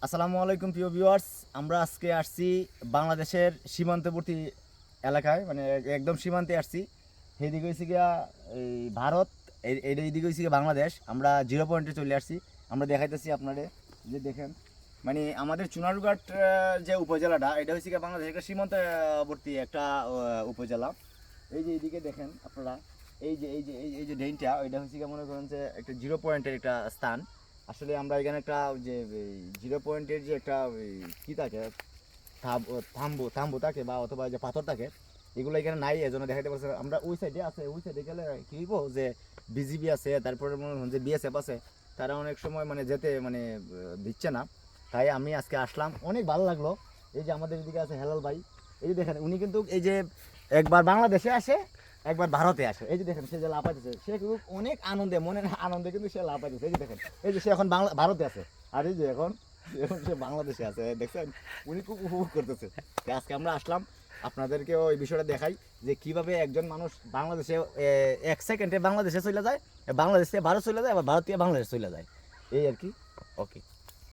আসসালামু আলাইকুম প্রিয় ভিউয়ার্স। আমরা আজকে আসছি বাংলাদেশের সীমান্তবর্তী এলাকায়, মানে একদম সীমান্তে আসছি। এইদিকে হয়েছে গিয়া এই ভারত, এইদিকে হয়েছে গিয়া বাংলাদেশ। আমরা জিরো পয়েন্টে চলে আসছি। আমরা দেখাইতেছি আপনাদের, যে দেখেন মানে আমাদের চুনারুঘাট যে উপজেলাটা, এটা হচ্ছে গিয়া বাংলাদেশের একটা সীমান্তবর্তী একটা উপজেলা। এই যে এইদিকে দেখেন আপনারা, এই যে ডেইনটা, এটা হচ্ছে গিয়া মনে করেন যে একটা জিরো পয়েন্টের একটা স্থান। আসলে আমরা এখানে একটা যে জিরো পয়েন্টের যে একটা কি থাকে, থাম্বু থাকে বা অথবা যে পাথর থাকে, এগুলো এখানে নাই। এজন্য দেখাতে পারছে আমরা ওই সাইডে আছে, ওই সাইডে গেলে কি হইব যে বিজিবি আছে, তারপরে মনে হয় যে বিএসএফ আছে, তারা অনেক সময় মানে যেতে মানে দিচ্ছে না। তাই আমি আজকে আসলাম, অনেক ভালো লাগলো। এই যে আমাদের এদিকে আছে হেলাল ভাই, এই যে দেখেন উনি কিন্তু এই যে একবার বাংলাদেশে আসে, একবার ভারতে আসে। এই যে দেখেন সে যে লাফাইতেছে, সে কিন্তু অনেক আনন্দে, মনের আনন্দে কিন্তু সে লাফাইতেছে। এই যে দেখেন, এই যে সে এখন ভারতে আছে, আর এই যে এখন এখন সে বাংলাদেশে আছে, দেখছেন উনি খুব উপভোগ করতেছে। আজকে আমরা আসলাম আপনাদেরকেও এই বিষয়টা দেখাই যে কিভাবে একজন মানুষ বাংলাদেশে 1 সেকেন্ডে বাংলাদেশে চলে যায়, বাংলাদেশ থেকে ভারত চলে যায়, আবার ভারত থেকে বাংলাদেশ চলে যায়, এই আর কি। ওকে।